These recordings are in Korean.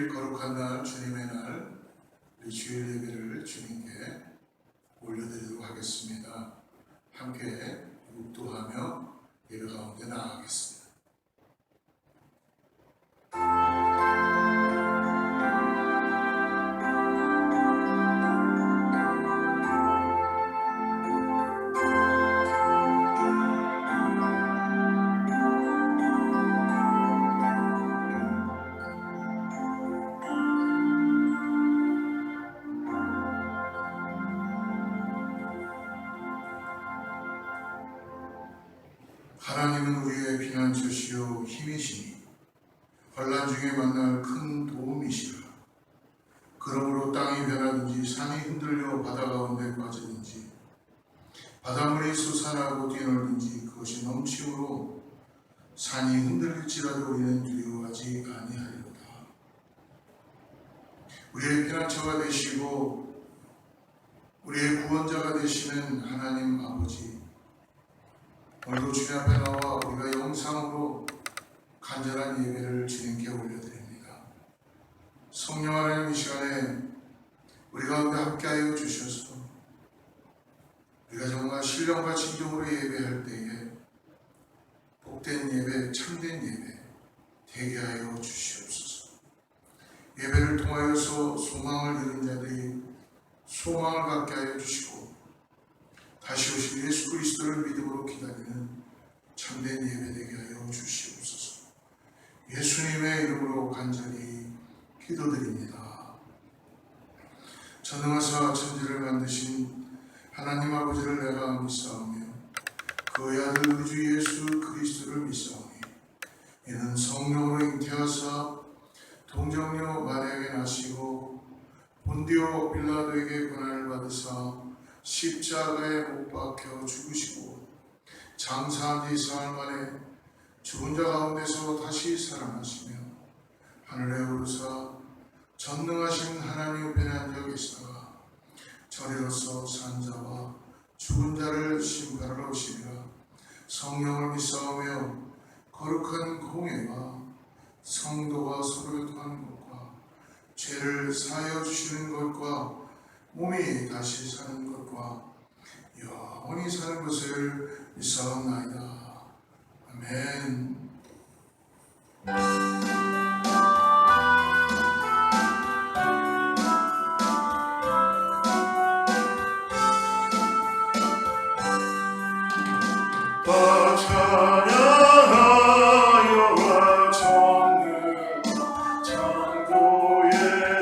주일 거룩한 날, 주님의 날, 우리 주일 예배를 주님께 올려드리도록 하겠습니다. 함께 묵도하며 예배 가운데 나아가겠습니다. 하나님은 우리의 피난처시요 힘이시니 환난 중에 만날 큰 도움이시라. 그러므로 땅이 변하든지 산이 흔들려 바다 가운데 빠지든지 바닷물이 솟아나고 뛰놀든지 그것이 넘침으로 산이 흔들릴지라도 우리는 두려워하지 아니하리로다. 우리의 피난처가 되시고 우리의 구원자가 되시는 하나님 아버지, 오늘도 주님 앞에 나와 우리가 영상으로 간절한 예배를 주님께 올려드립니다. 성령 하나님, 이 시간에 우리 가운데 함께하여 주셔서 우리가 정말 신령과 진정으로 예배할 때에 복된 예배, 참된 예배 되게 하여 주시옵소서. 예배를 통하여서 소망을 잃은 자들이 소망을 갖게 하여 주시고 다시 오실 예수 그리스도를 믿음으로 기다리는 참된 예배 되게 하여 주시옵소서. 예수님의 이름으로 간절히 기도드립니다. 전능하사 천지를 만드신 하나님 아버지를 내가 믿사오며 그의 아들 우리 주 예수 그리스도를 믿사오니 이는 성령으로 잉태하사 동정녀 마리아에게 나시고 본디오 빌라도에게 고난을 받으사 십자가에 못 박혀 죽으시고 장사한 지 사흘 만에 죽은 자 가운데서 다시 살아나시며 하늘에 오르사 전능하신 하나님 우편에 앉아 계시다가 저리로서 산 자와 죽은 자를 심판하러 오시리라. 성령을 믿사오며 거룩한 공예와 성도가 서로 교통하는 것과 죄를 사하여 주시는 것과 몸이 다시 사는 것과 영원히 사는 것을 믿사옵나이다. 아멘. 찬양하여와 전능 창조의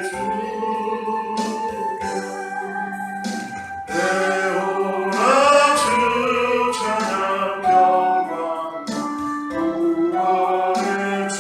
주께 대오라 주 찬양 영광 구원의 주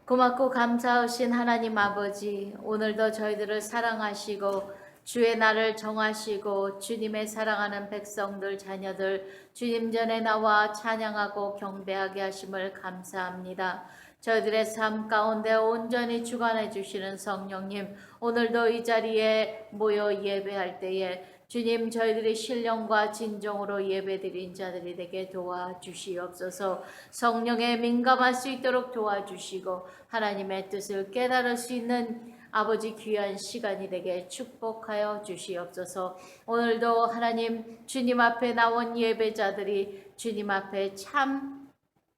고맙고 감사하신 하나님 아버지, 오늘도 저희들을 사랑하시고 주의 날을 정하시고 주님의 사랑하는 백성들, 자녀들 주님 전에 나와 찬양하고 경배하게 하심을 감사합니다. 저희들의 삶 가운데 온전히 주관해 주시는 성령님, 오늘도 이 자리에 모여 예배할 때에 주님, 저희들이 신령과 진정으로 예배드린 자들이 되게 도와주시옵소서. 성령에 민감할 수 있도록 도와주시고 하나님의 뜻을 깨달을 수 있는 아버지 귀한 시간이 되게 축복하여 주시옵소서. 오늘도 하나님 주님 앞에 나온 예배자들이 주님 앞에 참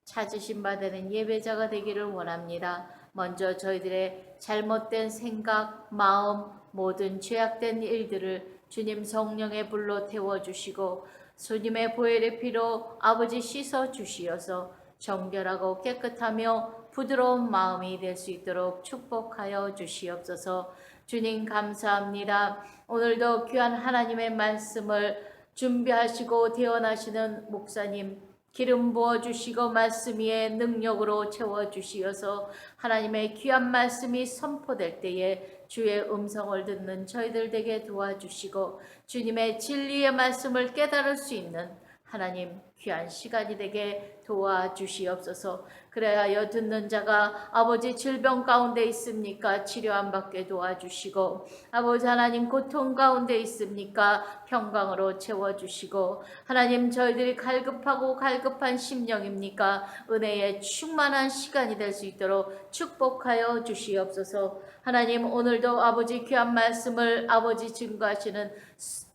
찾으신 바 되는 예배자가 되기를 원합니다. 먼저 저희들의 잘못된 생각, 마음, 모든 죄악된 일들을 주님 성령의 불로 태워주시고 주님의 보혈의 피로 아버지 씻어 주시어서 정결하고 깨끗하며 부드러운 마음이 될 수 있도록 축복하여 주시옵소서. 주님 감사합니다. 오늘도 귀한 하나님의 말씀을 준비하시고 대언하시는 목사님 기름 부어주시고 말씀 위에 능력으로 채워주시어서 하나님의 귀한 말씀이 선포될 때에 주의 음성을 듣는 저희들 되게 도와주시고 주님의 진리의 말씀을 깨달을 수 있는 하나님 귀한 시간이 되게 도와주시옵소서. 그래야 듣는 자가 아버지 질병 가운데 있습니까? 치료 안 받게 도와주시고 아버지 하나님 고통 가운데 있습니까? 평강으로 채워주시고 하나님 저희들이 갈급한 심령입니까? 은혜의 충만한 시간이 될 수 있도록 축복하여 주시옵소서. 하나님 오늘도 아버지 귀한 말씀을 아버지 증거하시는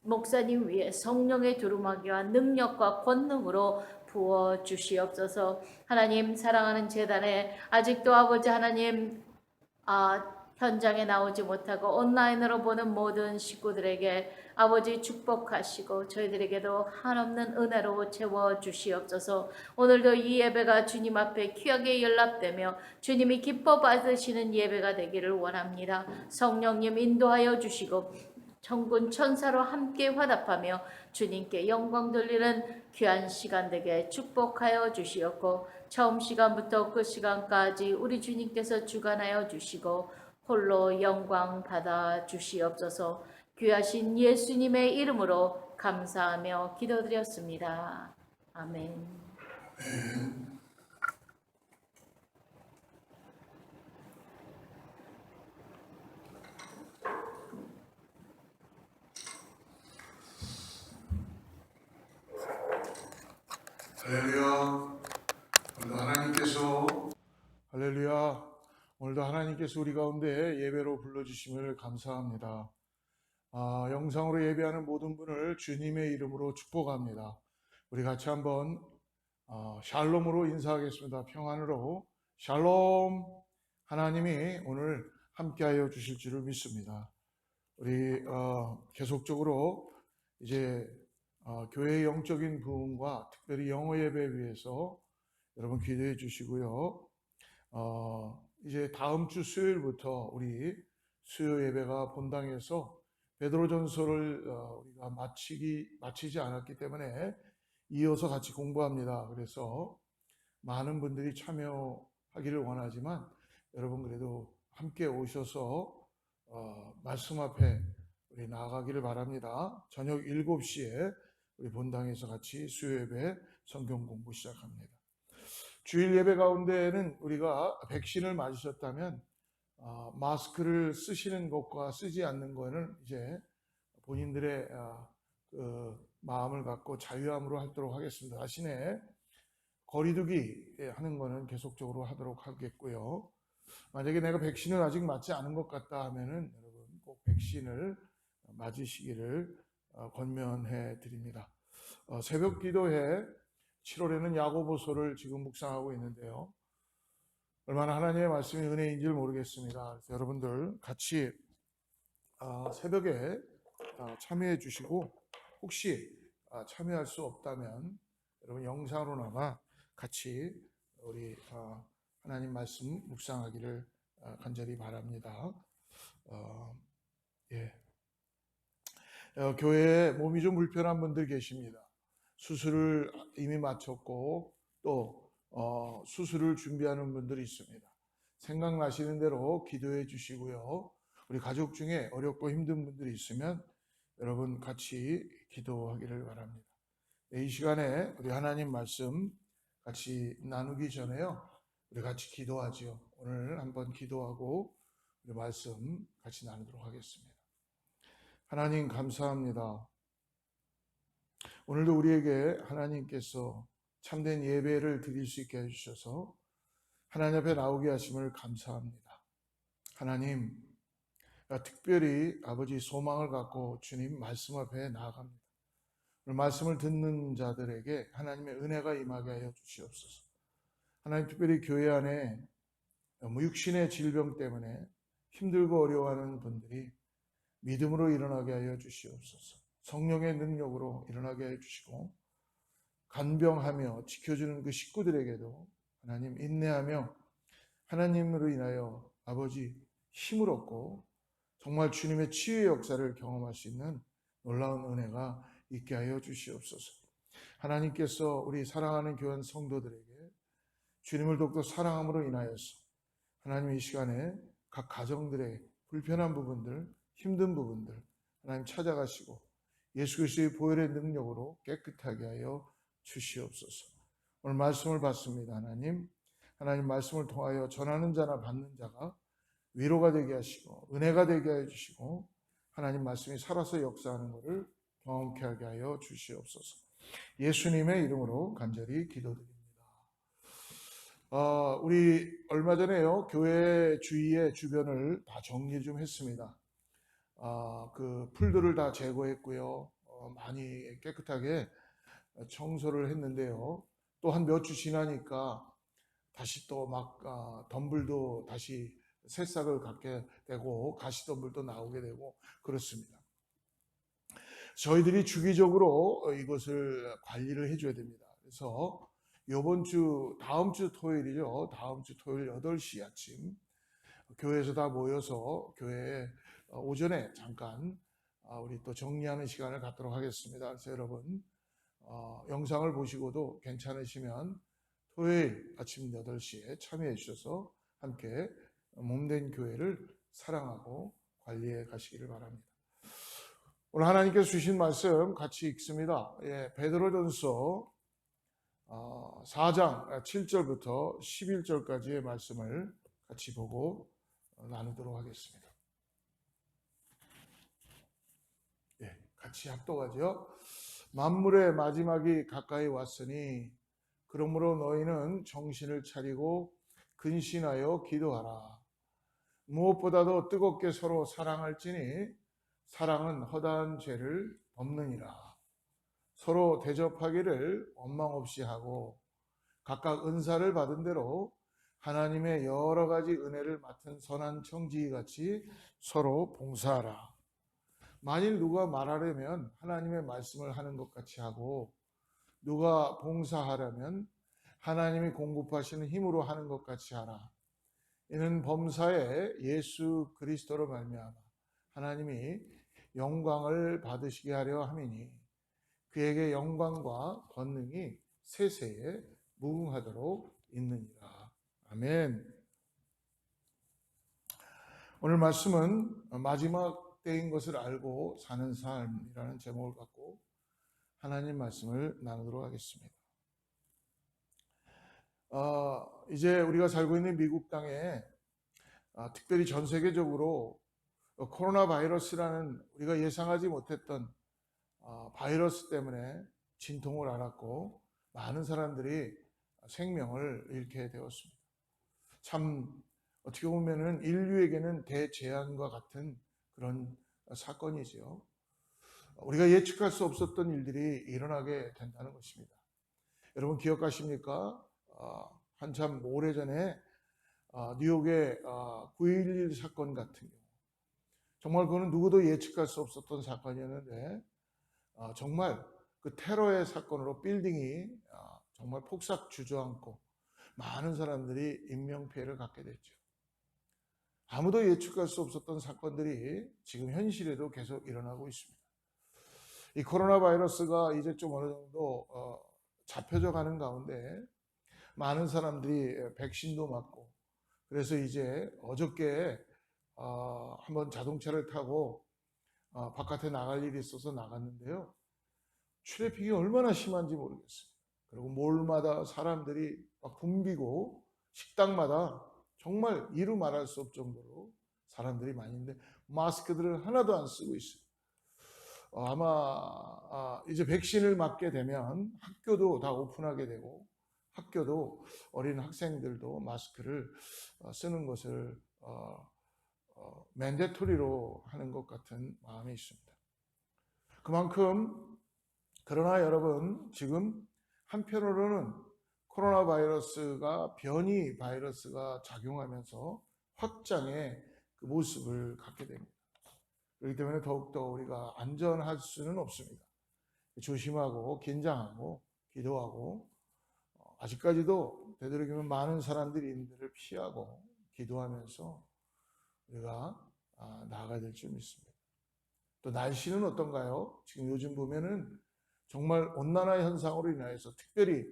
목사님 위에 성령의 두루마기와 능력과 권능으로 부어 주시옵소서. 하나님 사랑하는 재단에 아직도 아버지 하나님 현장에 나오지 못하고 온라인으로 보는 모든 식구들에게 아버지 축복하시고 저희들에게도 한없는 은혜로 채워주시옵소서. 오늘도 이 예배가 주님 앞에 귀하게 연락되며 주님이 기뻐 받으시는 예배가 되기를 원합니다. 성령님 인도하여 주시고 천군 천사로 함께 화답하며 주님께 영광 돌리는 귀한 시간 되게 축복하여 주시옵고 처음 시간부터 끝 시간까지 우리 주님께서 주관하여 주시고 홀로 영광 받아 주시옵소서. 귀하신 예수님의 이름으로 감사하며 기도드렸습니다. 아멘. 할렐루야. 오늘도 하나님께서 할렐루야. 오늘도 하나님께서 우리 가운데 예배로 불러주심을 감사합니다. 영상으로 예배하는 모든 분을 주님의 이름으로 축복합니다. 우리 같이 한번 샬롬으로 인사하겠습니다. 평안으로 샬롬. 하나님이 오늘 함께하여 주실 줄을 믿습니다. 우리 계속적으로 이제 교회의 영적인 부흥과 특별히 영어 예배 위해서 여러분 기도해 주시고요. 이제 다음 주 수요일부터 우리 수요 예배가 본당에서 베드로전서를 우리가 마치지 않았기 때문에 이어서 같이 공부합니다. 그래서 많은 분들이 참여하기를 원하지만 여러분 그래도 함께 오셔서 말씀 앞에 우리 나아가기를 바랍니다. 저녁 7시에 우리 본당에서 같이 수요 예배 성경 공부 시작합니다. 주일 예배 가운데는 우리가 백신을 맞으셨다면 마스크를 쓰시는 것과 쓰지 않는 것은 이제 본인들의 그 마음을 갖고 자유함으로 하도록 하겠습니다. 대신에 거리두기 하는 것은 계속적으로 하도록 하겠고요. 만약에 내가 백신을 아직 맞지 않은 것 같다 하면은 여러분 꼭 백신을 맞으시기를 권면해 드립니다. 새벽 기도회 7월에는 야고보서를 지금 묵상하고 있는데요. 얼마나 하나님의 말씀이 은혜인지를 모르겠습니다. 그래서 여러분들 같이 새벽에 참여해 주시고 혹시 참여할 수 없다면 여러분 영상으로나마 같이 우리 하나님 말씀 묵상하기를 간절히 바랍니다. 교회에 몸이 좀 불편한 분들 계십니다. 수술을 이미 마쳤고 또 수술을 준비하는 분들이 있습니다. 생각나시는 대로 기도해 주시고요. 우리 가족 중에 어렵고 힘든 분들이 있으면 여러분 같이 기도하기를 바랍니다. 이 시간에 우리 하나님 말씀 같이 나누기 전에요. 우리 같이 기도하지요. 오늘 한번 기도하고 우리 말씀 같이 나누도록 하겠습니다. 하나님 감사합니다. 오늘도 우리에게 하나님께서 참된 예배를 드릴 수 있게 해주셔서 하나님 앞에 나오게 하심을 감사합니다. 하나님, 특별히 아버지 소망을 갖고 주님 말씀 앞에 나아갑니다. 오늘 말씀을 듣는 자들에게 하나님의 은혜가 임하게 하여 주시옵소서. 하나님, 특별히 교회 안에 육신의 질병 때문에 힘들고 어려워하는 분들이 믿음으로 일어나게 하여 주시옵소서. 성령의 능력으로 일어나게 해 주시고 간병하며 지켜주는 그 식구들에게도 하나님 인내하며 하나님으로 인하여 아버지 힘을 얻고 정말 주님의 치유의 역사를 경험할 수 있는 놀라운 은혜가 있게 하여 주시옵소서. 하나님께서 우리 사랑하는 교회 성도들에게 주님을 더욱더 사랑함으로 인하여서 하나님 이 시간에 각 가정들의 불편한 부분들, 힘든 부분들 하나님 찾아가시고 예수 그리스도의 보혈의 능력으로 깨끗하게 하여 주시옵소서. 오늘 말씀을 받습니다. 하나님 말씀을 통하여 전하는 자나 받는 자가 위로가 되게 하시고 은혜가 되게 하여 주시고 하나님 말씀이 살아서 역사하는 것을 경험케 하게 하여 주시옵소서. 예수님의 이름으로 간절히 기도드립니다. 우리 얼마 전에요 교회 주위의 주변을 다 정리 좀 했습니다. 그 풀들을 다 제거했고요. 많이 깨끗하게 청소를 했는데요. 또 한 몇 주 지나니까 다시 또 막 덤불도 다시 새싹을 갖게 되고 가시덤불도 나오게 되고 그렇습니다. 저희들이 주기적으로 이것을 관리를 해줘야 됩니다. 그래서 다음 주 토요일이죠. 다음 주 토요일 8시 아침 교회에서 다 모여서 교회에 오전에 잠깐 우리 또 정리하는 시간을 갖도록 하겠습니다. 그래서 여러분 영상을 보시고도 괜찮으시면 토요일 아침 8시에 참여해 주셔서 함께 몸된 교회를 사랑하고 관리해 가시기를 바랍니다. 오늘 하나님께서 주신 말씀 같이 읽습니다. 베드로전서 4장 7절부터 11절까지의 말씀을 같이 보고 나누도록 하겠습니다. 같이 합독하죠. 만물의 마지막이 가까이 왔으니 그러므로 너희는 정신을 차리고 근신하여 기도하라. 무엇보다도 뜨겁게 서로 사랑할지니 사랑은 허다한 죄를 덮느니라. 서로 대접하기를 원망 없이 하고 각각 은사를 받은 대로 하나님의 여러 가지 은혜를 맡은 선한 청지기 같이 서로 봉사하라. 만일 누가 말하려면 하나님의 말씀을 하는 것 같이 하고 누가 봉사하려면 하나님이 공급하시는 힘으로 하는 것 같이 하라. 이는 범사에 예수 그리스도로 말미암아 하나님이 영광을 받으시게 하려 함이니 그에게 영광과 권능이 세세에 무궁하도록 있느니라. 아멘. 오늘 말씀은 마지막 때인 것을 알고 사는 삶이라는 제목을 갖고 하나님 말씀을 나누도록 하겠습니다. 이제 우리가 살고 있는 미국 땅에 특별히 전 세계적으로 코로나 바이러스라는 우리가 예상하지 못했던 바이러스 때문에 진통을 앓았고 많은 사람들이 생명을 잃게 되었습니다. 참 어떻게 보면은 인류에게는 대재앙과 같은 그런 사건이지요. 우리가 예측할 수 없었던 일들이 일어나게 된다는 것입니다. 여러분 기억하십니까? 한참 오래전에 뉴욕의 9.11 사건 같은 경우 정말 그거는 누구도 예측할 수 없었던 사건이었는데 정말 그 테러의 사건으로 빌딩이 정말 폭삭 주저앉고 많은 사람들이 인명피해를 갖게 됐죠. 아무도 예측할 수 없었던 사건들이 지금 현실에도 계속 일어나고 있습니다. 이 코로나 바이러스가 이제 좀 어느 정도 잡혀져 가는 가운데 많은 사람들이 백신도 맞고 그래서 이제 어저께 한번 자동차를 타고 바깥에 나갈 일이 있어서 나갔는데요. 트래픽이 얼마나 심한지 모르겠어요. 그리고 몰마다 사람들이 막 붐비고 식당마다 정말 이루 말할 수 없을 정도로 사람들이 많이 있는데 마스크들을 하나도 안 쓰고 있어요. 아마 이제 백신을 맞게 되면 학교도 다 오픈하게 되고 학교도 어린 학생들도 마스크를 쓰는 것을 맨데토리로 하는 것 같은 마음이 있습니다. 그만큼 그러나 여러분 지금 한편으로는 코로나 바이러스가 변이 바이러스가 작용하면서 확장의 그 모습을 갖게 됩니다. 그렇기 때문에 더욱더 우리가 안전할 수는 없습니다. 조심하고 긴장하고 기도하고 아직까지도 되도록이면 많은 사람들이 있는 데를 피하고 기도하면서 우리가 나아가야 될 줄 믿습니다. 또 날씨는 어떤가요? 지금 요즘 보면은 정말 온난화 현상으로 인해서 특별히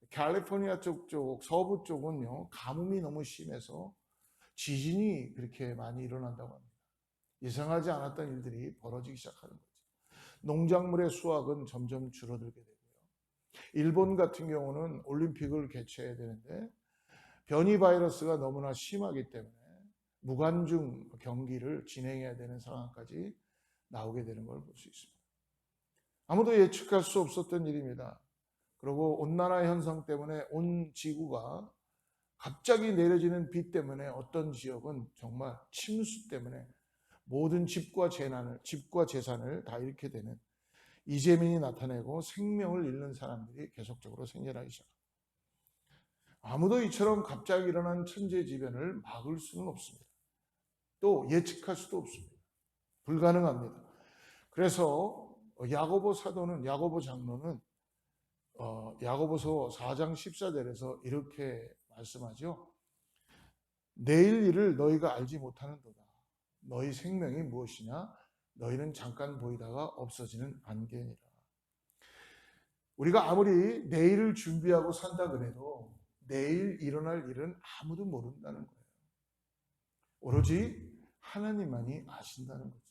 캘리포니아 쪽 서부 쪽은요 가뭄이 너무 심해서 지진이 그렇게 많이 일어난다고 합니다. 예상하지 않았던 일들이 벌어지기 시작하는 거죠. 농작물의 수확은 점점 줄어들게 되고요. 일본 같은 경우는 올림픽을 개최해야 되는데 변이 바이러스가 너무나 심하기 때문에 무관중 경기를 진행해야 되는 상황까지 나오게 되는 걸 볼 수 있습니다. 아무도 예측할 수 없었던 일입니다. 그리고 온난화 현상 때문에 온 지구가 갑자기 내려지는 비 때문에 어떤 지역은 정말 침수 때문에 모든 집과 재산을 다 잃게 되는 이재민이 나타내고 생명을 잃는 사람들이 계속적으로 생겨나기 시작합니다. 아무도 이처럼 갑자기 일어난 천재지변을 막을 수는 없습니다. 또 예측할 수도 없습니다. 불가능합니다. 그래서 야고보 장로는 야고보서 4장 14절에서 이렇게 말씀하죠. 내일 일을 너희가 알지 못하는도다. 너희 생명이 무엇이냐? 너희는 잠깐 보이다가 없어지는 안개니라. 우리가 아무리 내일을 준비하고 산다 그래도 내일 일어날 일은 아무도 모른다는 거예요. 오로지 하나님만이 아신다는 거죠.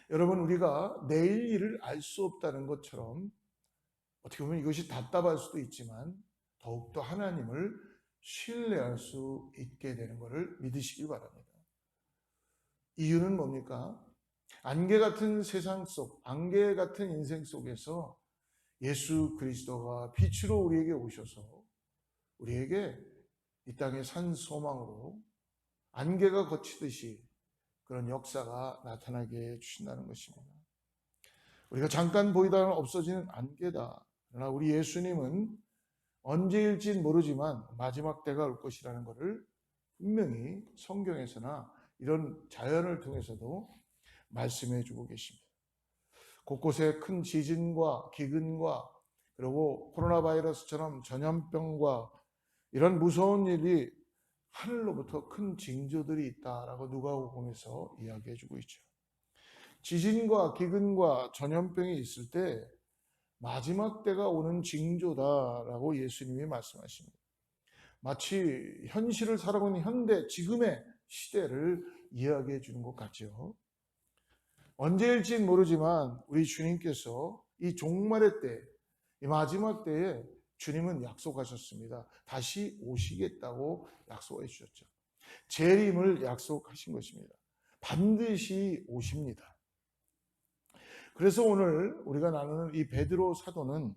여러분, 우리가 내일 일을 알 수 없다는 것처럼 어떻게 보면 이것이 답답할 수도 있지만 더욱더 하나님을 신뢰할 수 있게 되는 것을 믿으시길 바랍니다. 이유는 뭡니까? 안개 같은 세상 속, 안개 같은 인생 속에서 예수 그리스도가 빛으로 우리에게 오셔서 우리에게 이 땅의 산 소망으로 안개가 걷히듯이 그런 역사가 나타나게 해주신다는 것입니다. 우리가 잠깐 보이다가 없어지는 안개다. 그러나 우리 예수님은 언제일진 모르지만 마지막 때가 올 것이라는 것을 분명히 성경에서나 이런 자연을 통해서도 말씀해 주고 계십니다. 곳곳에 큰 지진과 기근과 그리고 코로나 바이러스처럼 전염병과 이런 무서운 일이 하늘로부터 큰 징조들이 있다라고 누가복음에서 이야기해 주고 있죠. 지진과 기근과 전염병이 있을 때 마지막 때가 오는 징조다라고 예수님이 말씀하십니다. 마치 현실을 살아가고 있는 현대 지금의 시대를 이야기해 주는 것 같죠. 언제일진 모르지만 우리 주님께서 이 종말의 때, 이 마지막 때에 주님은 약속하셨습니다. 다시 오시겠다고 약속해 주셨죠. 재림을 약속하신 것입니다. 반드시 오십니다. 그래서 오늘 우리가 나누는 이 베드로 사도는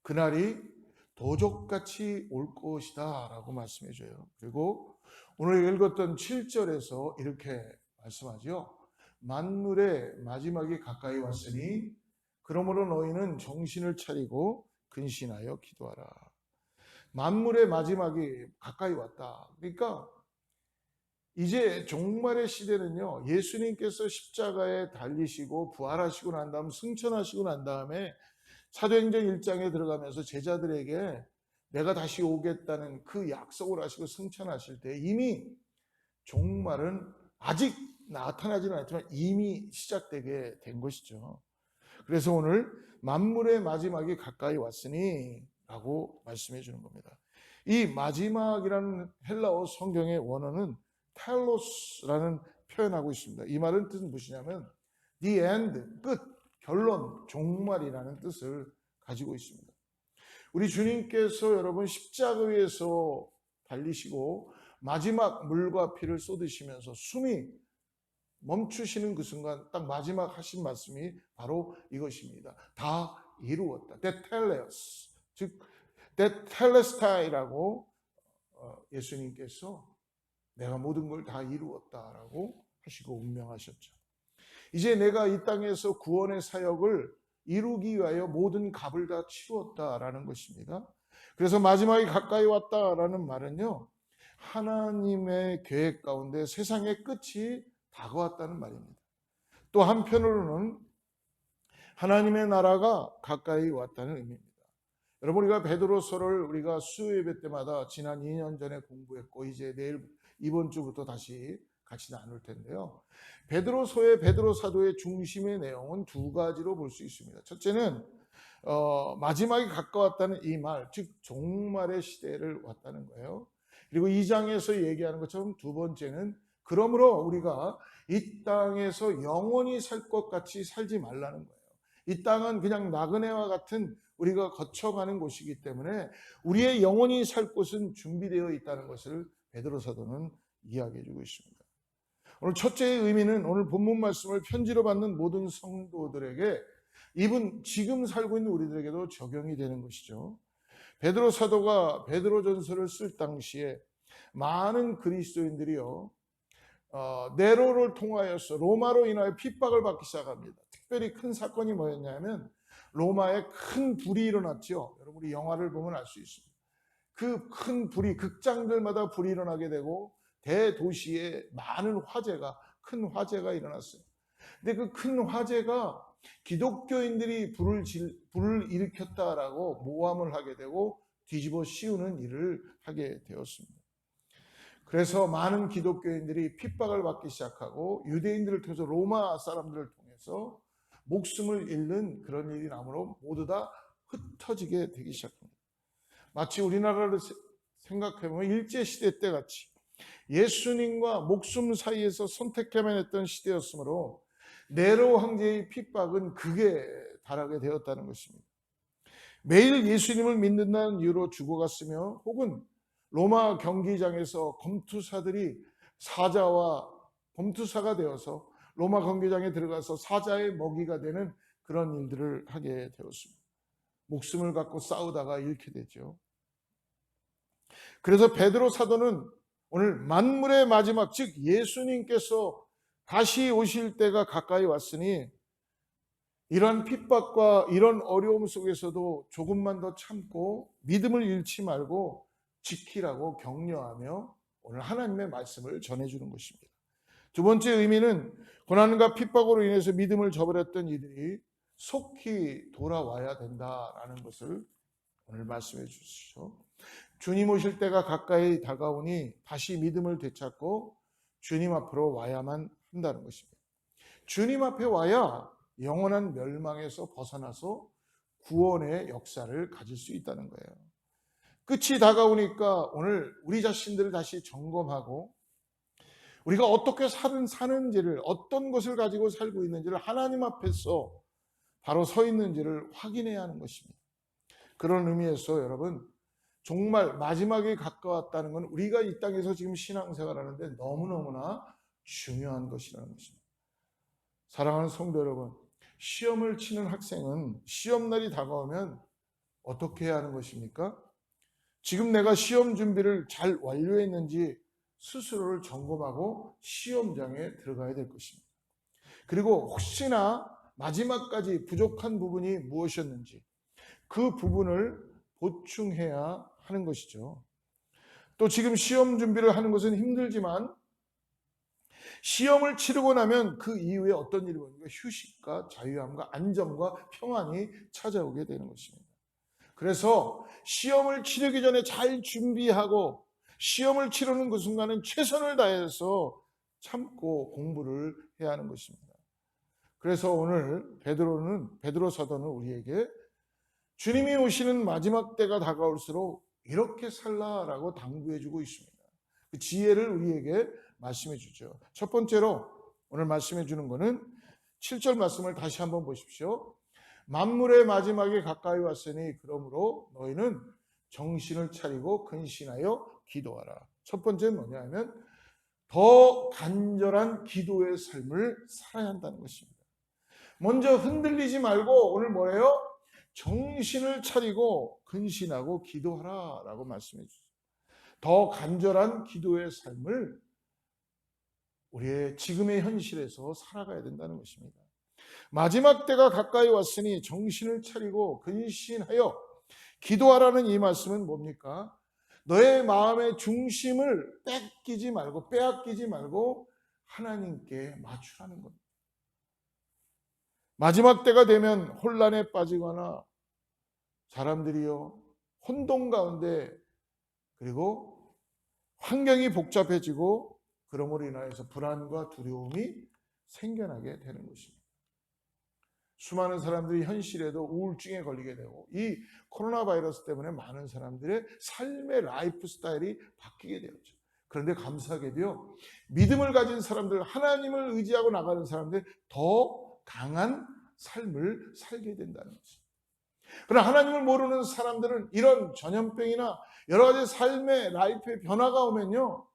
그날이 도적같이 올 것이다 라고 말씀해 줘요. 그리고 오늘 읽었던 7절에서 이렇게 말씀하죠. 만물의 마지막이 가까이 왔으니 그러므로 너희는 정신을 차리고 근신하여 기도하라. 만물의 마지막이 가까이 왔다. 그러니까 이제 종말의 시대는요, 예수님께서 십자가에 달리시고 부활하시고 난 다음 승천하시고 난 다음에 사도행전 1장에 들어가면서 제자들에게 내가 다시 오겠다는 그 약속을 하시고 승천하실 때 이미 종말은 아직 나타나지는 않지만 이미 시작되게 된 것이죠. 그래서 오늘 만물의 마지막이 가까이 왔으니 라고 말씀해 주는 겁니다. 이 마지막이라는 헬라어 성경의 원어는 텔로스라는 표현하고 있습니다. 이 말은 뜻은 무엇이냐면 the end, 끝, 결론, 종말이라는 뜻을 가지고 있습니다. 우리 주님께서 여러분 십자가 위에서 달리시고 마지막 물과 피를 쏟으시면서 숨이 멈추시는 그 순간 딱 마지막 하신 말씀이 바로 이것입니다. 다 이루었다. 테텔레스, 즉 테텔레스타이라고 예수님께서 내가 모든 걸 다 이루었다라고 하시고 운명하셨죠. 이제 내가 이 땅에서 구원의 사역을 이루기 위하여 모든 값을 다 치루었다라는 것입니다. 그래서 마지막이 가까이 왔다라는 말은요, 하나님의 계획 가운데 세상의 끝이 다가왔다는 말입니다. 또 한편으로는 하나님의 나라가 가까이 왔다는 의미입니다. 여러분, 우리가 베드로서를 우리가 수요 예배 때마다 지난 2년 전에 공부했고 이제 내일 이번 주부터 다시 같이 나눌 텐데요. 베드로서의 베드로 사도의 중심의 내용은 두 가지로 볼 수 있습니다. 첫째는 마지막이 가까웠다는 이 말, 즉 종말의 시대를 왔다는 거예요. 그리고 2장에서 얘기하는 것처럼 두 번째는 그러므로 우리가 이 땅에서 영원히 살 것 같이 살지 말라는 거예요. 이 땅은 그냥 나그네와 같은 우리가 거쳐가는 곳이기 때문에 우리의 영원히 살 곳은 준비되어 있다는 것을 베드로 사도는 이야기해 주고 있습니다. 오늘 첫째의 의미는 오늘 본문 말씀을 편지로 받는 모든 성도들에게 이분 지금 살고 있는 우리들에게도 적용이 되는 것이죠. 베드로 사도가 베드로전서를 쓸 당시에 많은 그리스도인들이요 네로를 통하여서 로마로 인하여 핍박을 받기 시작합니다. 특별히 큰 사건이 뭐였냐면 로마에 큰 불이 일어났죠. 여러분 우리 영화를 보면 알 수 있습니다. 그 큰 불이 극장들마다 불이 일어나게 되고 대도시에 많은 큰 화재가 일어났어요. 근데 그 큰 화재가 기독교인들이 불을 일으켰다라고 모함을 하게 되고 뒤집어 씌우는 일을 하게 되었습니다. 그래서 많은 기독교인들이 핍박을 받기 시작하고 유대인들을 통해서 로마 사람들을 통해서 목숨을 잃는 그런 일이 나므로 모두 다 흩어지게 되기 시작합니다. 마치 우리나라를 생각해보면 일제시대 때 같이 예수님과 목숨 사이에서 선택해야만 했던 시대였으므로 네로 황제의 핍박은 극에 달하게 되었다는 것입니다. 매일 예수님을 믿는다는 이유로 죽어갔으며 혹은 로마 경기장에서 검투사들이 검투사가 되어서 로마 경기장에 들어가서 사자의 먹이가 되는 그런 일들을 하게 되었습니다. 목숨을 갖고 싸우다가 잃게 되죠. 그래서 베드로 사도는 오늘 만물의 마지막, 즉 예수님께서 다시 오실 때가 가까이 왔으니 이런 핍박과 이런 어려움 속에서도 조금만 더 참고 믿음을 잃지 말고 지키라고 격려하며 오늘 하나님의 말씀을 전해주는 것입니다. 두 번째 의미는 고난과 핍박으로 인해서 믿음을 저버렸던 이들이 속히 돌아와야 된다라는 것을 오늘 말씀해 주시죠. 주님 오실 때가 가까이 다가오니 다시 믿음을 되찾고 주님 앞으로 와야만 한다는 것입니다. 주님 앞에 와야 영원한 멸망에서 벗어나서 구원의 역사를 가질 수 있다는 거예요. 끝이 다가오니까 오늘 우리 자신들을 다시 점검하고 우리가 어떻게 사는지를 어떤 것을 가지고 살고 있는지를 하나님 앞에서 바로 서 있는지를 확인해야 하는 것입니다. 그런 의미에서 여러분 정말 마지막이 가까웠다는 건 우리가 이 땅에서 지금 신앙생활하는데 너무너무나 중요한 것이라는 것입니다. 사랑하는 성도 여러분, 시험을 치는 학생은 시험날이 다가오면 어떻게 해야 하는 것입니까? 지금 내가 시험 준비를 잘 완료했는지 스스로를 점검하고 시험장에 들어가야 될 것입니다. 그리고 혹시나 마지막까지 부족한 부분이 무엇이었는지 그 부분을 보충해야 하는 것이죠. 또 지금 시험 준비를 하는 것은 힘들지만 시험을 치르고 나면 그 이후에 어떤 일이 오는가? 휴식과 자유함과 안정과 평안이 찾아오게 되는 것입니다. 그래서 시험을 치르기 전에 잘 준비하고 시험을 치르는 그 순간은 최선을 다해서 참고 공부를 해야 하는 것입니다. 그래서 오늘 베드로 사도는 우리에게 주님이 오시는 마지막 때가 다가올수록 이렇게 살라라고 당부해주고 있습니다. 그 지혜를 우리에게 말씀해 주죠. 첫 번째로 오늘 말씀해 주는 것은 7절 말씀을 다시 한번 보십시오. 만물의 마지막에 가까이 왔으니 그러므로 너희는 정신을 차리고 근신하여 기도하라. 첫 번째는 뭐냐 하면 더 간절한 기도의 삶을 살아야 한다는 것입니다. 먼저 흔들리지 말고 오늘 뭐래요? 정신을 차리고 근신하고 기도하라 라고 말씀해 주세요. 더 간절한 기도의 삶을 우리의 지금의 현실에서 살아가야 된다는 것입니다. 마지막 때가 가까이 왔으니 정신을 차리고 근신하여 기도하라는 이 말씀은 뭡니까? 너의 마음의 중심을 빼앗기지 말고 하나님께 맞추라는 겁니다. 마지막 때가 되면 혼란에 빠지거나 사람들이요 혼돈 가운데 그리고 환경이 복잡해지고 그러므로 인하여서 불안과 두려움이 생겨나게 되는 것입니다. 수많은 사람들이 현실에도 우울증에 걸리게 되고 이 코로나 바이러스 때문에 많은 사람들의 삶의 라이프 스타일이 바뀌게 되었죠. 그런데 감사하게도요 믿음을 가진 사람들, 하나님을 의지하고 나가는 사람들 더 강한 삶을 살게 된다는 것입니다. 그러나 하나님을 모르는 사람들은 이런 전염병이나 여러 가지 삶의 라이프의 변화가 오면요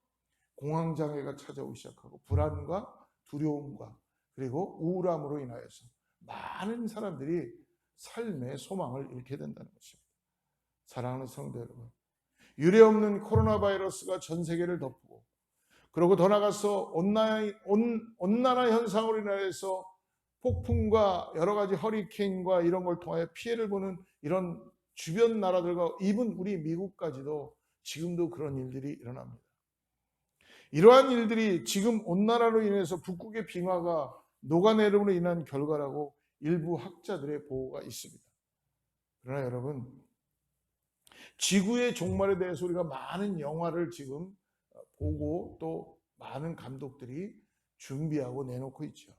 공황장애가 찾아오기 시작하고 불안과 두려움과 그리고 우울함으로 인하여서 많은 사람들이 삶의 소망을 잃게 된다는 것입니다. 사랑하는 성도 여러분, 유례없는 코로나 바이러스가 전 세계를 덮고 그리고 더 나아가서 온난화 현상으로 인하여서 폭풍과 여러 가지 허리케인과 이런 걸 통하여 피해를 보는 이런 주변 나라들과 이분 우리 미국까지도 지금도 그런 일들이 일어납니다. 이러한 일들이 지금 온난화로 인해서 북극의 빙하가 녹아내림으로 인한 결과라고 일부 학자들의 보고가 있습니다. 그러나 여러분, 지구의 종말에 대해서 우리가 많은 영화를 지금 보고 또 많은 감독들이 준비하고 내놓고 있죠.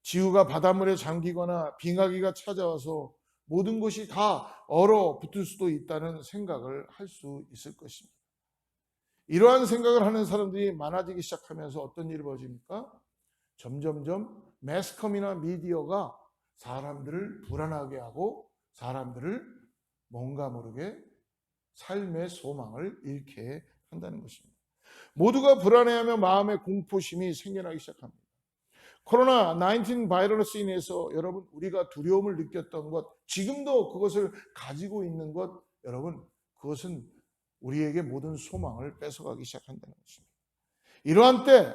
지구가 바닷물에 잠기거나 빙하기가 찾아와서 모든 것이 다 얼어붙을 수도 있다는 생각을 할 수 있을 것입니다. 이러한 생각을 하는 사람들이 많아지기 시작하면서 어떤 일이 벌어집니까? 점점점 매스컴이나 미디어가 사람들을 불안하게 하고 사람들을 뭔가 모르게 삶의 소망을 잃게 한다는 것입니다. 모두가 불안해하며 마음의 공포심이 생겨나기 시작합니다. 코로나19 바이러스 인해서 여러분 우리가 두려움을 느꼈던 것, 지금도 그것을 가지고 있는 것, 여러분 그것은 우리에게 모든 소망을 뺏어가기 시작한다는 것입니다. 이러한 때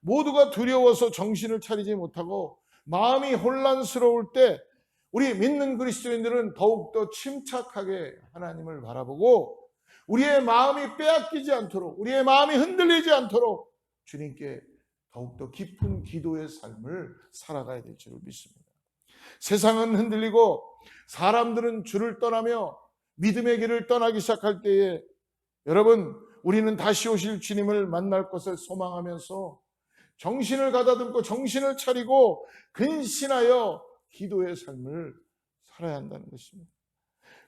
모두가 두려워서 정신을 차리지 못하고 마음이 혼란스러울 때 우리 믿는 그리스도인들은 더욱더 침착하게 하나님을 바라보고 우리의 마음이 빼앗기지 않도록, 우리의 마음이 흔들리지 않도록 주님께 더욱더 깊은 기도의 삶을 살아가야 될 줄 믿습니다. 세상은 흔들리고 사람들은 주를 떠나며 믿음의 길을 떠나기 시작할 때에 여러분 우리는 다시 오실 주님을 만날 것을 소망하면서 정신을 가다듬고 정신을 차리고 근신하여 기도의 삶을 살아야 한다는 것입니다.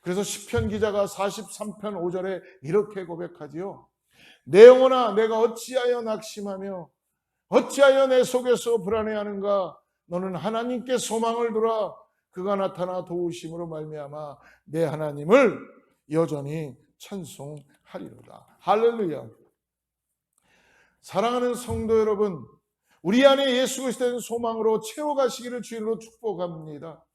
그래서 시편 기자가 43편 5절에 이렇게 고백하지요. 내 영혼아 내가 어찌하여 낙심하며 어찌하여 내 속에서 불안해하는가. 너는 하나님께 소망을 두라. 그가 나타나 도우심으로 말미암아 내 하나님을 여전히 찬송하리로다. 할렐루야. 사랑하는 성도 여러분, 우리 안에 예수 그리스도의 소망으로 채워가시기를 주님으로 축복합니다.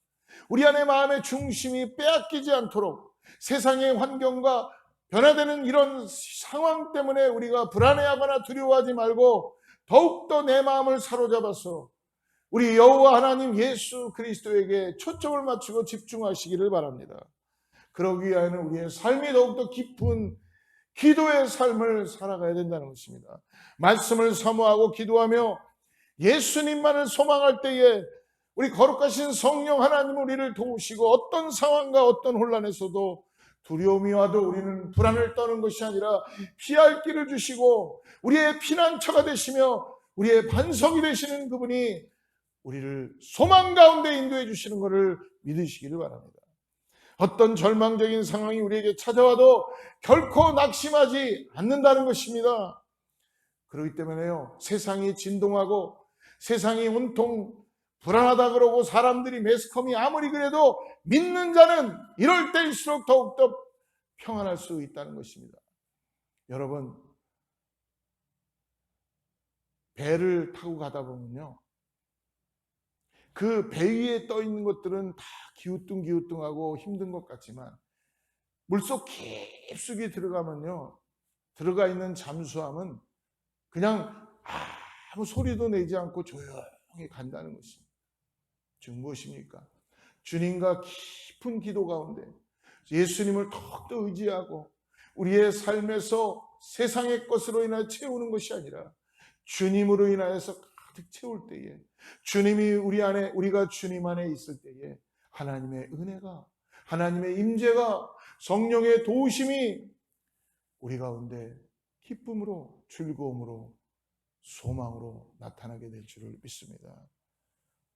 우리 안에 마음의 중심이 빼앗기지 않도록 세상의 환경과 변화되는 이런 상황 때문에 우리가 불안해하거나 두려워하지 말고 더욱더 내 마음을 사로잡아서 우리 여호와 하나님 예수 그리스도에게 초점을 맞추고 집중하시기를 바랍니다. 그러기 위하여는 우리의 삶이 더욱더 깊은 기도의 삶을 살아가야 된다는 것입니다. 말씀을 사모하고 기도하며 예수님만을 소망할 때에 우리 거룩하신 성령 하나님 우리를 도우시고 어떤 상황과 어떤 혼란에서도 두려움이 와도 우리는 불안을 떠는 것이 아니라 피할 길을 주시고 우리의 피난처가 되시며 우리의 반석이 되시는 그분이 우리를 소망 가운데 인도해 주시는 것을 믿으시기를 바랍니다. 어떤 절망적인 상황이 우리에게 찾아와도 결코 낙심하지 않는다는 것입니다. 그렇기 때문에요, 세상이 진동하고 세상이 온통 불안하다 그러고 사람들이 매스컴이 아무리 그래도 믿는 자는 이럴 때일수록 더욱더 평안할 수 있다는 것입니다. 여러분, 배를 타고 가다 보면요, 그 배 위에 떠 있는 것들은 다 기우뚱기우뚱하고 힘든 것 같지만 물속 깊숙이 들어가면요, 들어가 있는 잠수함은 그냥 아무 소리도 내지 않고 조용히 간다는 것입니다. 즉 무엇입니까? 주님과 깊은 기도 가운데 예수님을 더욱더 의지하고 우리의 삶에서 세상의 것으로 인하여 채우는 것이 아니라 주님으로 인하여서 가득 채울 때에, 주님이 우리 안에, 우리가 주님 안에 있을 때에 하나님의 은혜가, 하나님의 임재가, 성령의 도우심이 우리 가운데 기쁨으로, 즐거움으로, 소망으로 나타나게 될 줄을 믿습니다.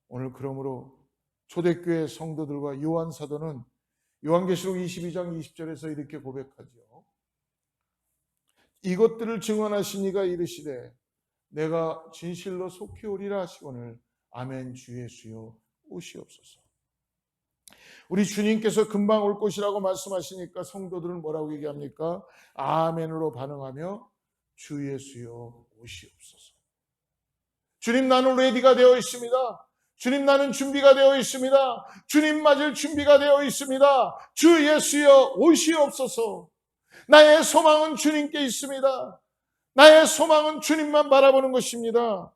오늘 그러므로 초대교회 성도들과 요한 사도는 요한계시록 22장 20절에서 이렇게 고백하죠. 이것들을 증언하신 이가 이르시되 내가 진실로 속히 오리라 하시거늘 아멘 주 예수여 오시옵소서. 우리 주님께서 금방 올 것이라고 말씀하시니까 성도들은 뭐라고 얘기합니까? 아멘으로 반응하며 주 예수여 오시옵소서. 주님, 나는 레디가 되어 있습니다. 주님, 나는 준비가 되어 있습니다. 주님 맞을 준비가 되어 있습니다. 주 예수여 오시옵소서. 나의 소망은 주님께 있습니다. 나의 소망은 주님만 바라보는 것입니다.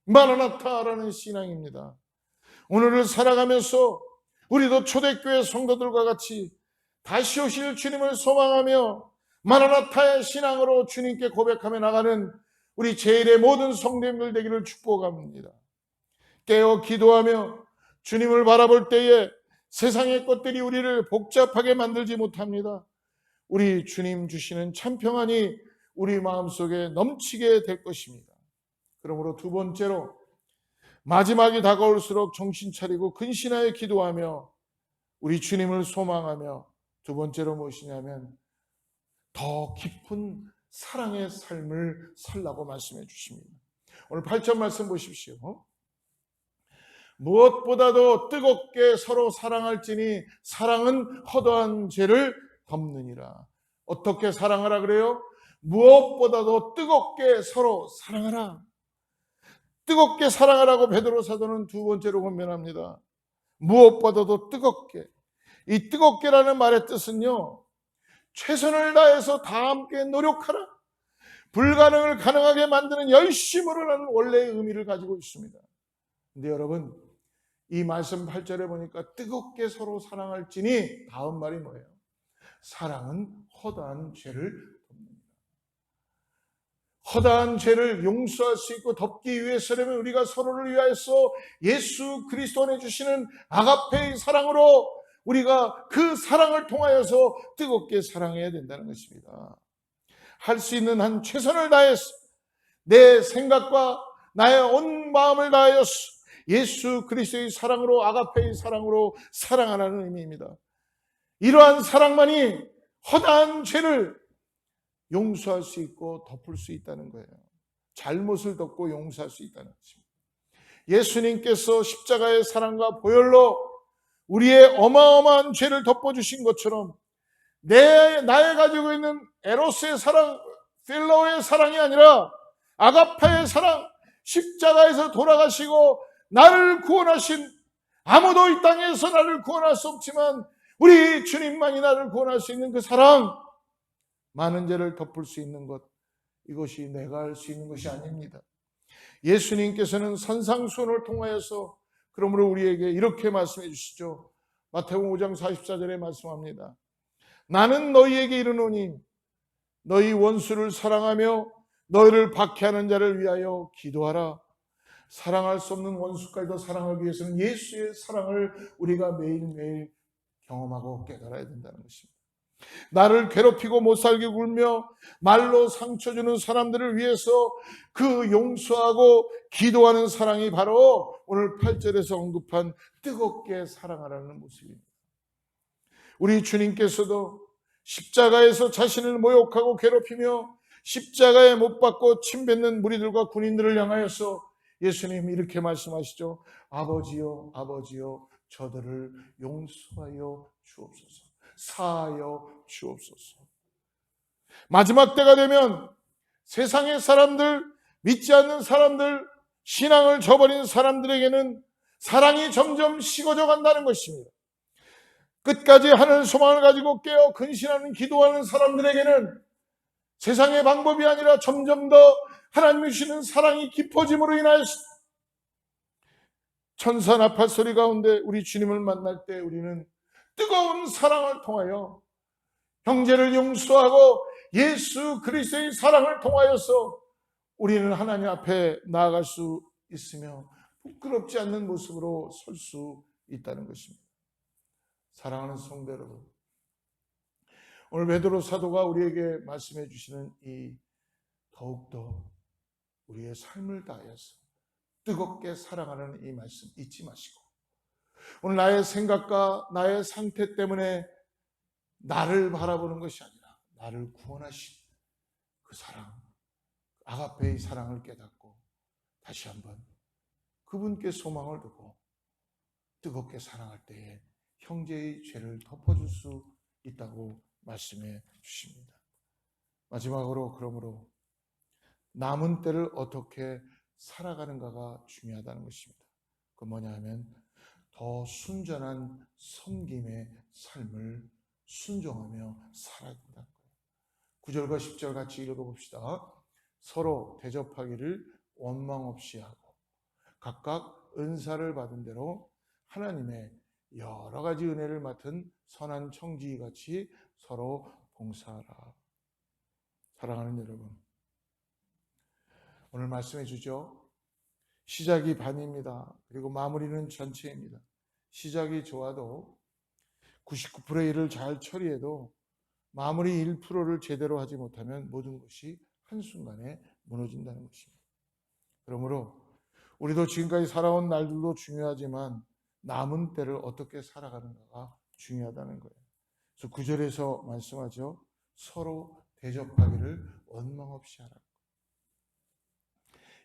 마라나타라는 신앙입니다. 오늘을 살아가면서 우리도 초대교회 성도들과 같이 다시 오실 주님을 소망하며 마라나타의 신앙으로 주님께 고백하며 나가는 우리 제일의 모든 성도님들 되기를 축복합니다. 깨어 기도하며 주님을 바라볼 때에 세상의 것들이 우리를 복잡하게 만들지 못합니다. 우리 주님 주시는 참 평안이 우리 마음속에 넘치게 될 것입니다. 그러므로 두 번째로, 마지막이 다가올수록 정신 차리고 근신하여 기도하며 우리 주님을 소망하며, 두 번째로 무엇이냐면 더 깊은 사랑의 삶을 살라고 말씀해 주십니다. 오늘 8절 말씀 보십시오. 무엇보다도 뜨겁게 서로 사랑할지니 사랑은 허다한 죄를 덮느니라. 어떻게 사랑하라 그래요? 무엇보다도 뜨겁게 서로 사랑하라. 뜨겁게 사랑하라고 베드로 사도는 두 번째로 권면합니다. 무엇보다도 뜨겁게. 이 뜨겁게라는 말의 뜻은요, 최선을 다해서 다 함께 노력하라, 불가능을 가능하게 만드는 열심으로라는 원래의 의미를 가지고 있습니다. 근데 여러분, 이 말씀 8절에 보니까 뜨겁게 서로 사랑할지니 다음 말이 뭐예요? 사랑은 허다한 죄를 덮는다. 허다한 죄를 용서할 수 있고 덮기 위해서라면 우리가 서로를 위하여서 예수 그리스도 안에 주시는 아가페의 사랑으로 우리가 그 사랑을 통하여서 뜨겁게 사랑해야 된다는 것입니다. 할 수 있는 한 최선을 다해서 내 생각과 나의 온 마음을 다하여서 예수 그리스도의 사랑으로, 아가페의 사랑으로 사랑하라는 의미입니다. 이러한 사랑만이 허다한 죄를 용서할 수 있고 덮을 수 있다는 거예요. 잘못을 덮고 용서할 수 있다는 것입니다. 예수님께서 십자가의 사랑과 보혈로 우리의 어마어마한 죄를 덮어주신 것처럼 나의 가지고 있는 에로스의 사랑, 필로의 사랑이 아니라 아가페의 사랑, 십자가에서 돌아가시고 나를 구원하신, 아무도 이 땅에서 나를 구원할 수 없지만 우리 주님만이 나를 구원할 수 있는 그 사랑, 많은 죄를 덮을 수 있는 것, 이것이 내가 할 수 있는 것이 아닙니다. 예수님께서는 산상수훈을 통하여서 그러므로 우리에게 이렇게 말씀해 주시죠. 마태복음 5장 44절에 말씀합니다. 나는 너희에게 이르노니 너희 원수를 사랑하며 너희를 박해하는 자를 위하여 기도하라. 사랑할 수 없는 원수까지도 사랑하기 위해서는 예수의 사랑을 우리가 매일매일 경험하고 깨달아야 된다는 것입니다. 나를 괴롭히고 못살게 굴며 말로 상처 주는 사람들을 위해서 그 용서하고 기도하는 사랑이 바로 오늘 8절에서 언급한 뜨겁게 사랑하라는 모습입니다. 우리 주님께서도 십자가에서 자신을 모욕하고 괴롭히며 십자가에 못 박고 침뱉는 무리들과 군인들을 향하여서 예수님이 이렇게 말씀하시죠. 아버지요, 아버지요, 저들을 용서하여 주옵소서. 사하여 주옵소서. 마지막 때가 되면 세상의 사람들, 믿지 않는 사람들, 신앙을 저버린 사람들에게는 사랑이 점점 식어져 간다는 것입니다. 끝까지 하늘 소망을 가지고 깨어 근신하는 기도하는 사람들에게는 세상의 방법이 아니라 점점 더 하나님이 주시는 사랑이 깊어짐으로 인하여 천사 나팔 소리 가운데 우리 주님을 만날 때 우리는 뜨거운 사랑을 통하여 형제를 용서하고 예수 그리스도의 사랑을 통하여서 우리는 하나님 앞에 나아갈 수 있으며 부끄럽지 않는 모습으로 설 수 있다는 것입니다. 사랑하는 성도 여러분, 오늘 베드로 사도가 우리에게 말씀해 주시는 이 더욱더 우리의 삶을 다해서 뜨겁게 사랑하는 이 말씀 잊지 마시고, 오늘 나의 생각과 나의 상태 때문에 나를 바라보는 것이 아니라 나를 구원하신 그 사랑, 아가페의 사랑을 깨닫고 다시 한번 그분께 소망을 두고 뜨겁게 사랑할 때에 형제의 죄를 덮어줄 수 있다고 말씀해 주십니다. 마지막으로 그러므로 남은 때를 어떻게 살아가는가가 중요하다는 것입니다. 그 뭐냐 하면 더 순전한 섬김의 삶을 순종하며 살아야 된다는 거예요. 9절과 10절 같이 읽어봅시다. 서로 대접하기를 원망 없이 하고 각각 은사를 받은 대로 하나님의 여러 가지 은혜를 맡은 선한 청지기같이 서로 봉사하라. 사랑하는 여러분, 오늘 말씀해 주죠. 시작이 반입니다. 그리고 마무리는 전체입니다. 시작이 좋아도 99%의 일을 잘 처리해도 마무리 1%를 제대로 하지 못하면 모든 것이 한순간에 무너진다는 것입니다. 그러므로 우리도 지금까지 살아온 날들도 중요하지만 남은 때를 어떻게 살아가는가가 중요하다는 거예요. 그래서 9절에서 말씀하죠. 서로 대접하기를 원망 없이 하라.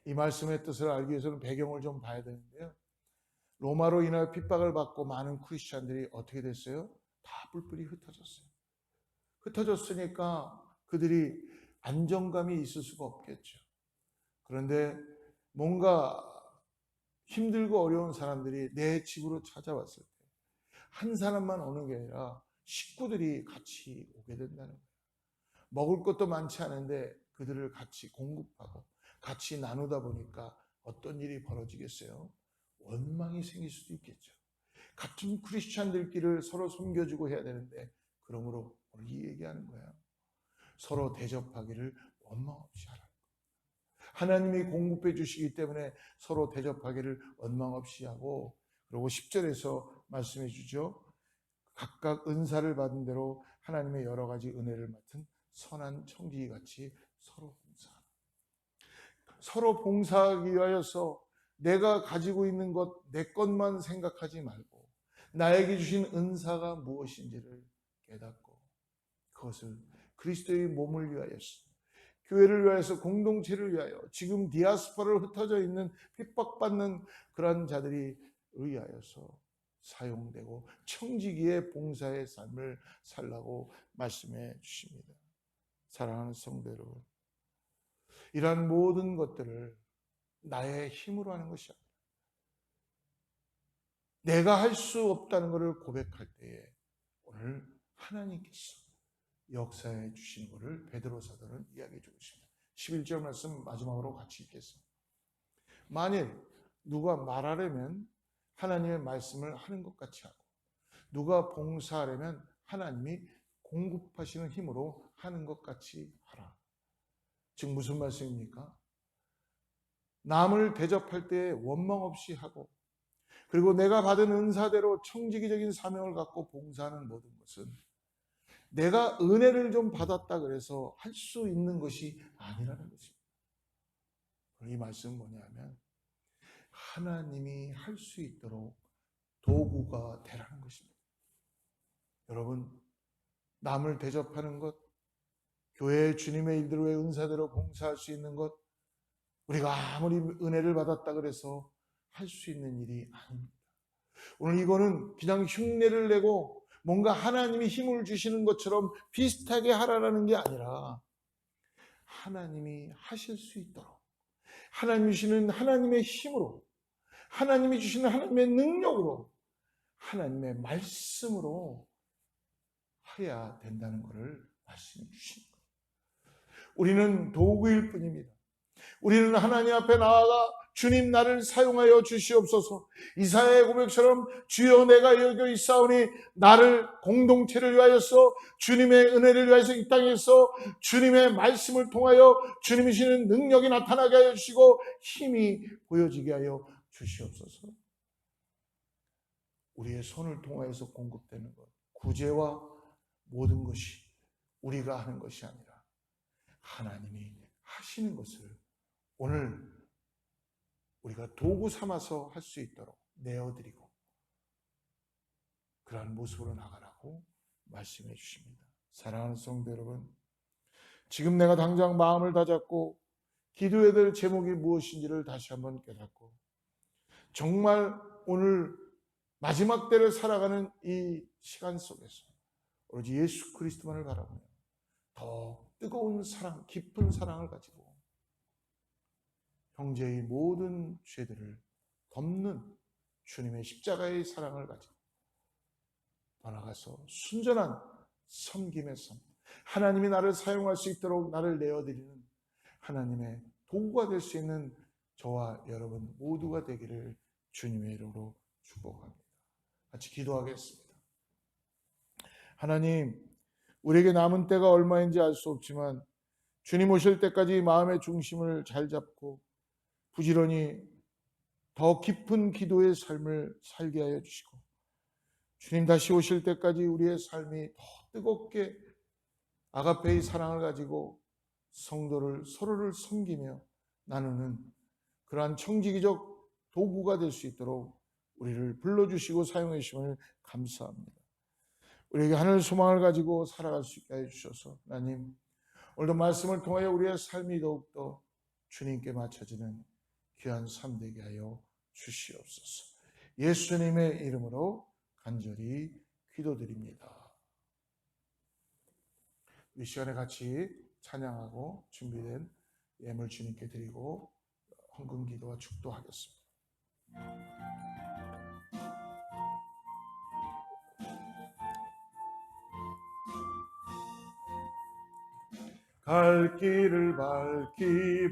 이 말씀의 뜻을 알기 위해서는 배경을 좀 봐야 되는데요. 로마로 인하여 핍박을 받고 많은 크리스찬들이 어떻게 됐어요? 다 뿔뿔이 흩어졌어요. 흩어졌으니까 그들이 안정감이 있을 수가 없겠죠. 그런데 뭔가 힘들고 어려운 사람들이 내 집으로 찾아왔을 때 한 사람만 오는 게 아니라 식구들이 같이 오게 된다는 거예요. 먹을 것도 많지 않은데 그들을 같이 공급하고 같이 나누다 보니까 어떤 일이 벌어지겠어요? 원망이 생길 수도 있겠죠. 같은 크리스찬들끼리를 서로 섬겨주고 해야 되는데, 그러므로 오늘 이 얘기하는 거예요. 서로 대접하기를 원망 없이 하라. 하나님이 공급해 주시기 때문에 서로 대접하기를 원망 없이 하고, 그리고 10절에서 말씀해 주죠. 각각 은사를 받은 대로 하나님의 여러 가지 은혜를 맡은 선한 청지기같이 서로 봉사하라. 서로 봉사하기 위하여서 내가 가지고 있는 것, 내 것만 생각하지 말고 나에게 주신 은사가 무엇인지를 깨닫고 그것을 그리스도의 몸을 위하여서, 교회를 위하여서, 공동체를 위하여, 지금 디아스포라로 흩어져 있는 핍박받는 그런 자들이 위하여서 사용되고 청지기의 봉사의 삶을 살라고 말씀해 주십니다. 사랑하는 성도 여러분, 이러한 모든 것들을 나의 힘으로 하는 것이 아니라 내가 할 수 없다는 것을 고백할 때에 오늘 하나님께서 역사해 주신 것을 베드로 사도는 이야기해 주고 있습니다. 11절 말씀 마지막으로 같이 읽겠습니다. 만일 누가 말하려면 하나님의 말씀을 하는 것 같이 하고, 누가 봉사하려면 하나님이 공급하시는 힘으로 하는 것 같이 하라. 즉 무슨 말씀입니까? 남을 대접할 때 원망 없이 하고, 그리고 내가 받은 은사대로 청지기적인 사명을 갖고 봉사하는 모든 것은 내가 은혜를 좀 받았다 그래서 할 수 있는 것이 아니라는 것입니다. 이 말씀은 뭐냐면 하나님이 할 수 있도록 도구가 되라는 것입니다. 여러분, 남을 대접하는 것, 교회 주님의 일들 외 은사대로 봉사할 수 있는 것, 우리가 아무리 은혜를 받았다 그래서 할 수 있는 일이 아닙니다. 오늘 이거는 그냥 흉내를 내고 뭔가 하나님이 힘을 주시는 것처럼 비슷하게 하라는 게 아니라 하나님이 하실 수 있도록 하나님이 주시는 하나님의 힘으로, 하나님이 주시는 하나님의 능력으로, 하나님의 말씀으로 해야 된다는 것을 말씀해 주신 거예요. 우리는 도구일 뿐입니다. 우리는 하나님 앞에 나아가 주님 나를 사용하여 주시옵소서. 이사야의 고백처럼 주여 내가 여기 있사오니 나를 공동체를 위하여서 주님의 은혜를 위하여서 이 땅에서 주님의 말씀을 통하여 주님이 주시는 능력이 나타나게 하여 주시고 힘이 보여지게 하여 주시옵소서. 우리의 손을 통하여서 공급되는 것, 구제와 모든 것이 우리가 하는 것이 아니라 하나님이 하시는 것을 오늘 우리가 도구 삼아서 할 수 있도록 내어드리고 그러한 모습으로 나가라고 말씀해 주십니다. 사랑하는 성도 여러분, 지금 내가 당장 마음을 다잡고 기도해야 될 제목이 무엇인지를 다시 한번 깨닫고 정말 오늘 마지막 때를 살아가는 이 시간 속에서 오로지 예수 그리스도만을 바라보며 더 뜨거운 사랑, 깊은 사랑을 가지고 형제의 모든 죄들을 덮는 주님의 십자가의 사랑을 가지고 더 나아가서 순전한 섬김의 삶, 하나님이 나를 사용할 수 있도록 나를 내어드리는 하나님의 도구가 될 수 있는 저와 여러분 모두가 되기를 주님의 이름으로 축복합니다. 같이 기도하겠습니다. 하나님, 우리에게 남은 때가 얼마인지 알 수 없지만 주님 오실 때까지 마음의 중심을 잘 잡고 부지런히 더 깊은 기도의 삶을 살게 하여 주시고 주님 다시 오실 때까지 우리의 삶이 더 뜨겁게 아가페의 사랑을 가지고 성도를 서로를 섬기며 나누는 그러한 청지기적 도구가 될 수 있도록 우리를 불러주시고 사용해 주심을 감사합니다. 우리에게 하늘 소망을 가지고 살아갈 수 있게 해주셔서 하나님, 오늘도 말씀을 통하여 우리의 삶이 더욱더 주님께 맞춰지는 귀한 삶 되게 하여 주시옵소서. 예수님의 이름으로 간절히 기도드립니다. 이 시간에 같이 찬양하고 준비된 예물 주님께 드리고 헌금 기도와 축도하겠습니다. 갈 길을 밝히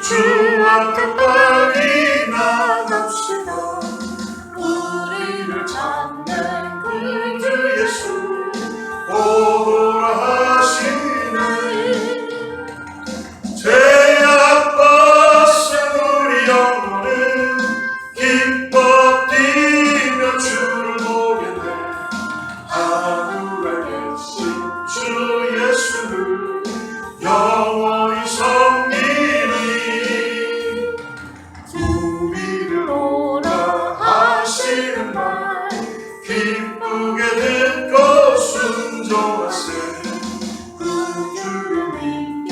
주와 가까이 나갑시다. 우리를 찾는 그 주 예수 오라 하시네. 죄악받은 우리 영혼은 기뻐 뛰며 주를 보게 돼. 하늘에 계신 주 예수를 영원히 섬기니 우리를 오라 하시는 말 기쁘게 듣고 순종하세. 구주를 믿기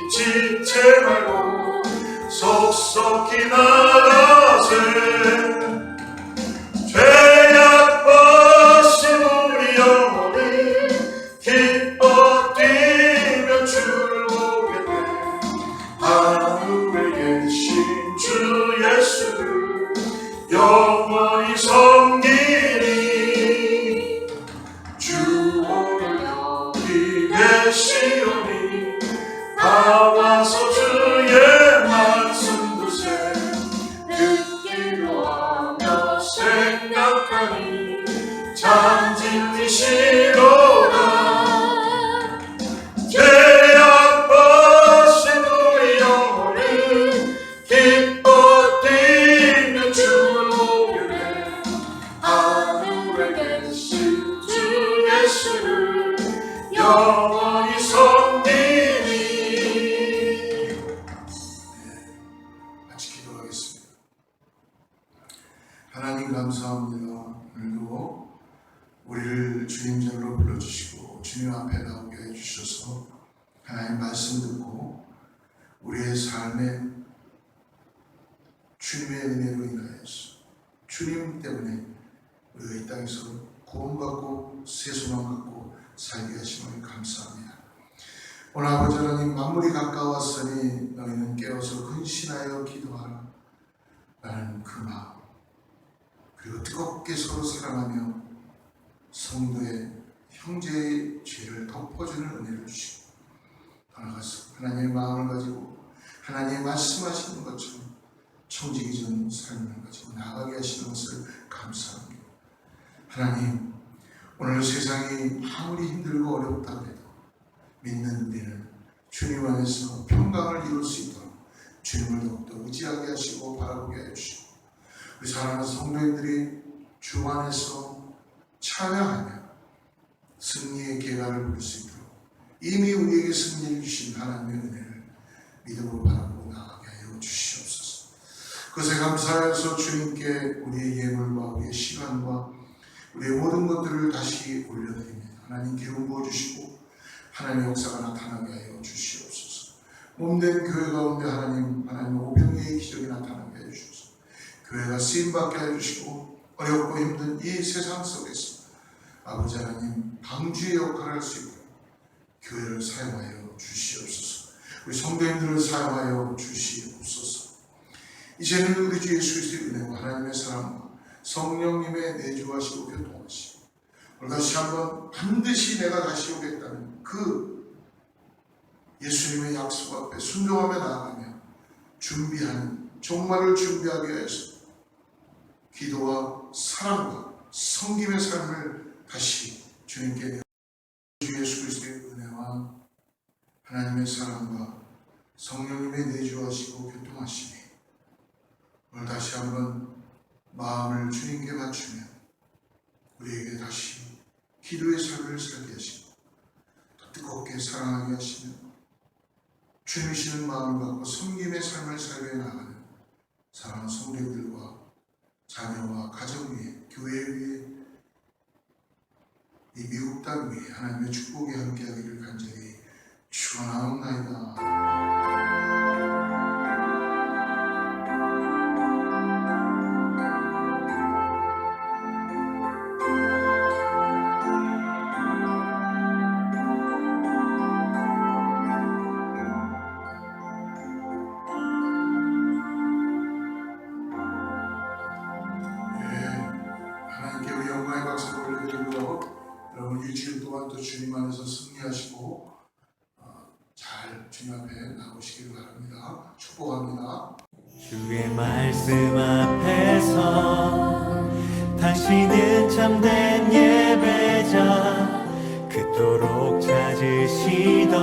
지체 말고 속속히 나가세. 죄악 벗은 우리 영혼이 기뻐 뛰며 주를 보게 돼. 하늘에 계신 주 예수를 영원히 섬기니 주 오늘 여기 계시오니 나와서 주의 말씀 드세. 듣기로 하며 생각하니 참 진리시로다. 죄악 벗은 우리 영혼이 기뻐 뛰며 주를 보게 돼. 하늘에 계신 주 예수를 영원히 섬기니 삶에 주님의 은혜로 인하여서 주님 때문에 우리가 이 땅에서 구원받고 새 소망 갖고 살게 하심을 감사합니다. 오늘 아버지 하나님, 만물이 가까웠으니 너희는 깨어서 근신하여 기도하라 라는 그 마음, 그리고 뜨겁게 서로 사랑하며 성도의 형제의 죄를 덮어주는 은혜를 주시고 더 나아가서 하나님의 마음을 가지고 하나님의 말씀하시는 것처럼 청지기 전 삶을 가지고 나아가게 하시는 것을 감사합니다. 하나님, 오늘 세상이 아무리 힘들고 어렵다고 해도 믿는 우리는 주님 안에서 평강을 이룰 수 있도록 주님을 더욱더 의지하게 하시고 바라보게 해주시고, 우리 사랑하는 성도님들이 주 안에서 찬양하며 승리의 계가를 볼 수 있도록 이미 우리에게 승리를 주신 하나님의 은혜를 믿음으로 바라보고 나아가게 하여 주시옵소서. 그것에 감사해서 주님께 우리의 예물과 우리의 시간과 우리의 모든 것들을 다시 올려드립니다. 하나님 기름 부어주시고 하나님의 역사가 나타나게 하여 주시옵소서. 몸된 교회 가운데 하나님 오병이의 기적이 나타나게 해 주셔서 교회가 쓰임받게 해 주시고, 어렵고 힘든 이 세상 속에서 아버지 하나님 방주의 역할을 할 수 있도록 교회를 사용하여 주시옵소서. 우리 성도님들을 사용하여 주시옵소서. 이제는 우리 주 예수 그리스도의 은혜와 하나님의 사랑과 성령님의 내주하시고 교통하시고, 오늘 다시 한번 반드시 내가 다시 오겠다는 그 예수님의 약속 앞에 순종하며 나아가며 준비하는, 종말을 준비하게 해서 기도와 사랑과 섬김의 삶을 다시 주님께 주 예수 그리스도의 은혜와 하나님의 사랑과 성령님의 내주하시고 교통하시니 오늘 다시 한번 마음을 주님께 맞추며 우리에게 다시 기도의 삶을 살게 하시고 더 뜨겁게 사랑하게 하시며 주님이시는 마음을 갖고 섬김의 삶을 살게 나가는 사랑하는 성도들과 자녀와 가정 위에, 교회 위에, 이 미국 땅 위에 하나님의 축복이 함께하기를 간절히 축원하옵나이다. 주님 안에서 승리하시고 잘 주님 앞에 나오시길 바랍니다. 축복합니다. 주의 말씀 앞에서 당신은 참된 예배자, 그토록 찾으시던